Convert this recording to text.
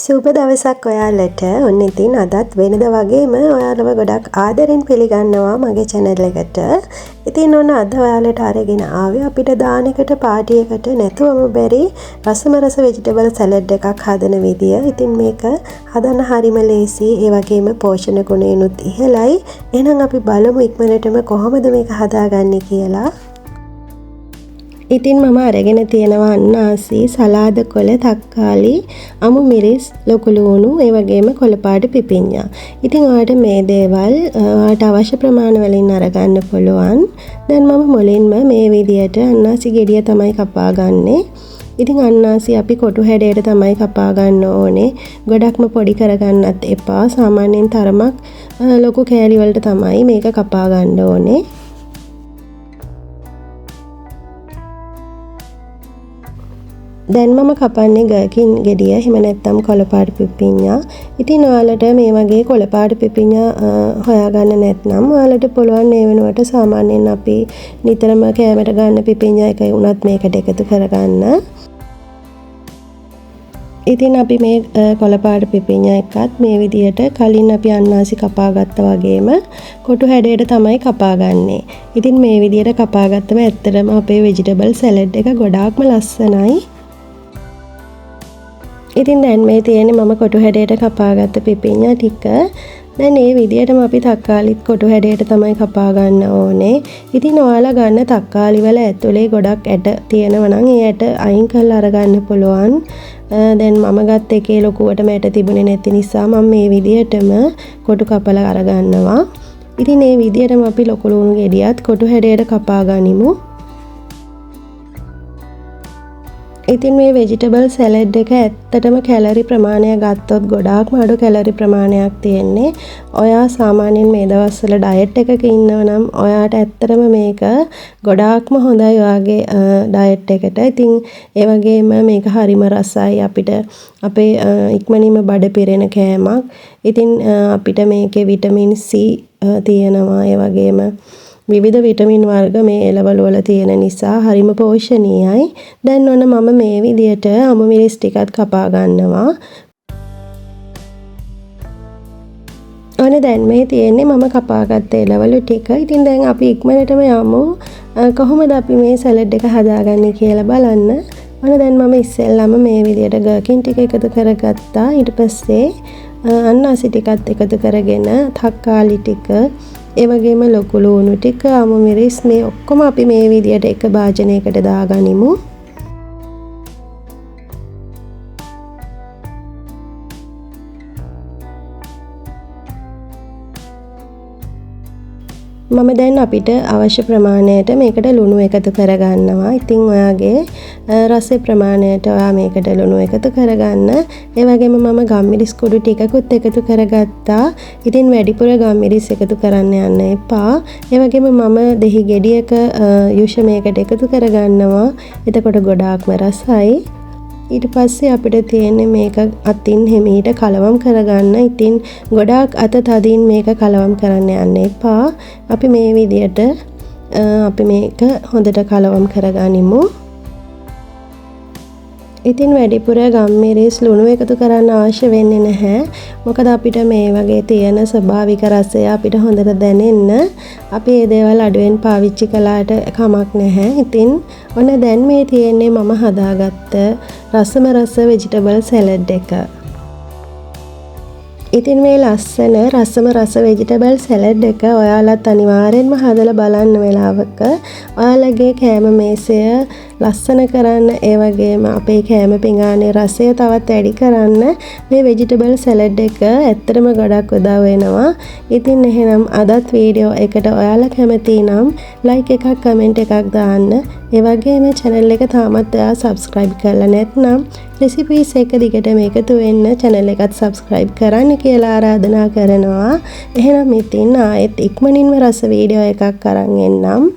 සුබ දවසක් ඔයාලට. ඔන්න ඉතින් අදත් වෙනද වගේම ඔයාලව ගොඩක් ආදරෙන් පිළිගන්නවා මගේ channel එකට. ඉතින් ඔන්න අද ඔයාලට අරගෙන ආවේ අපිට දානෙකට පාටි එකට නැතුවම බැරි රසම රස vegetable salad එකක් හදන විදිය. ඉතින් මේක හදන්න හරිම ලේසි. ඒ වගේම පෝෂණ ගුණයනුත් ඉහළයි. එහෙනම් අපි බලමු ඉක්මනටම කොහොමද මේක හදාගන්නේ කියලා. ඉතින් මම අරගෙන තියෙනවා අන්නාසි, සලාද කොළ, තක්කාලි, අමු මිරිස්, ලොකු ලුණු, ඒ වගේම කොළපාට පිපිඤ්ඤා. ඉතින් ඔයාලට මේ දේවල් ඔයාලට අවශ්‍ය ප්‍රමාණ වලින් අරගන්න පුළුවන්. දැන් මම මුලින්ම මේ විදියට අන්නාසි ගෙඩිය තමයි කපා ගන්නෙ. ඉතින් අන්නාසි අපි කොටු හැඩයට තමයි කපා ගන්න ඕනේ. ගොඩක්ම පොඩි කරගන්නත් එපා. සාමාන්‍යයෙන් තරමක් ලොකු කෑලි වලට තමයි මේක කපා ගන්න ඕනේ. දැන් මම කපන්නේ ගර්කින් ගෙඩිය, එහෙම නැත්නම් කොළපාට පිපිඤ්ඤා. ඉතින් ඔයාලට මේ වගේ කොළපාට පිපිඤ්ඤා හොයාගන්න නැත්නම් ඔයාලට පුළුවන් මේ වෙනුවට සාමාන්‍යයෙන් අපි නිතරම කෑමට ගන්න පිපිඤ්ඤා එක උනත් මේකට එකතු කරගන්න. ඉතින් අපි මේ කොළපාට පිපිඤ්ඤා එකත් මේ විදියට කලින් අපි අන්නාසි කපා ගත්තා වගේම කොටු හැඩයට තමයි කපා ගන්නෙ. ඉතින් මේ විදියට කපා ගත්තම ඇත්තටම අපේ vegetable salad එක ගොඩාක්ම ලස්සනයි. ඉතින් දැන් මේ තියෙන්නේ මම කොටු හැඩයට කපාගත්ත පිපිඤ්ඤා ටික. දැන් මේ විදියටම අපි තක්කාලිත් කොටු හැඩයට තමයි කපා ගන්න ඕනේ. ඉතින් ඔයාලා ගන්න තක්කාලි වල ඇතුලේ ගොඩක් ඇට තියෙනවා නම් ඒ ඇට අයින් කරලා අරගන්න පුළුවන්. දැන් මම ගත්ත එකේ ලොකුවටම ඇට තිබුණේ නැති නිසා මම මේ විදියටම කොටු කපලා අරගන්නවා. ඉතින් මේ විදියටම අපි ලොකු ලුණු ගෙඩියත් කොටු හැඩයට කපා ගනිමු. ඉතින් මේ vegetable salad එක ඇත්තටම කැලරි ප්‍රමාණය ගත්තොත් ගොඩාක්ම අඩු කැලරි ප්‍රමාණයක් තියෙන්නේ. ඔයා සාමාන්‍යයෙන් මේ දවස්වල ඩයට් එකක ඉන්නව නම් ඔයාට ඇත්තටම මේක ගොඩාක්ම හොඳයි ඔයාගේ ඩයට් එකට. ඉතින් ඒ වගේම මේක හරිම රසයි. අපිට අපේ ඉක්මනින්ම බඩ පිරෙන කෑමක්. ඉතින් අපිට මේකේ විටමින් C තියෙනවා. ඒ වගේම විවිධ විටමින් වර්ග මේ එළවලු වල තියෙන නිසා හරිම පෝෂණීයයි. දැන් ඔන්න මම මේ විදියට අමු මිරිස් ටිකත් කපා ගන්නවා. ඔන්න දැන් මේ තියෙන්නේ මම කපාගත්ත එළවලු ටික. ඉතින් දැන් අපි ඉක්මනටම යමු කොහොමද අපි මේ සලාඩ් එක හදාගන්නේ කියලා බලන්න. ඔන්න දැන් මම ඉස්සෙල්ලාම මේ විදියට ගර්කින් ටික එකතු කරගත්තා. ඊට පස්සේ අන්නාසි ටිකත් එකතු කරගෙන තක්කාලි ටික, ඒ වගේම ලොකු ලුණු ටික, අමු මිරිස් මේ ඔක්කොම අපි මේ විදියට එක භාජනයකට දාගනිමු. මම දැන් අපිට අවශ්‍ය ප්‍රමාණයට මේකට ලුණු එකතු කරගන්නවා. ඉතින් ඔයාගේ රසයේ ප්‍රමාණයට ඔයා මේකට ලුණු එකතු කරගන්න. ඒ වගේම මම ගම්මිරිස් කුඩු ටිකකුත් එකතු කරගත්තා. ඉතින් වැඩිපුර ගම්මිරිස් එකතු කරන්න යන්න එපා. ඒ වගේම මම දෙහි ගෙඩියක යුෂ මේකට එකතු කරගන්නවා. එතකොට ගොඩාක්ම රසයි. ඊට පස්සේ අපිට තියෙන්නේ මේක අතින් හිමීට කලවම් කරගන්න. ඉතින් ගොඩාක් අත තදින් මේක කලවම් කරන්න යන්න එපා. අපි මේ විදියට අපි මේක හොඳට කලවම් කරගනිමු. ඉතින් වැඩිපුර ගම්මිරිස් ලුණු එකතු කරන්න අවශ්‍ය වෙන්නේ නැහැ. මොකද අපිට මේ වගේ තියෙන ස්වභාවික රසය අපිට හොඳට දැනෙන්න අපි මේ දේවල් අඩුවෙන් පාවිච්චි කළාට කමක් නැහැ. ඉතින් ඔන්න දැන් මේ තියෙන්නේ මම හදාගත්ත රසම රස vegetable salad එක. ඉතින් මේ ලස්සන රසම රස vegetable salad එක ඔයාලත් අනිවාර්යෙන්ම හදලා බලන්න වෙලාවක ඔයාලගේ කෑම මේසය ලස්සන කරන්න, ඒ වගේම අපේ කෑම පිඟානේ රසය තවත් වැඩි කරන්න මේ vegetable salad එක ඇත්තටම ගොඩක් උදව් වෙනවා. ඉතින් එහෙනම් අදත් වීඩියෝ එකට ඔයාලා කැමති නම් like එකක්, comment එකක් දාන්න. ඒ වගේම channel එක තාමත් ඔයා subscribe කරලා නැත්නම් recipes එක දිගටම එකතු වෙන්න channel එකත් subscribe කරන්න කියලා ආරාධනා කරනවා. එහෙනම් ඉතින් ආයෙත් ඉක්මනින්ම රස වීඩියෝ එකක් අරන් එන්නම්.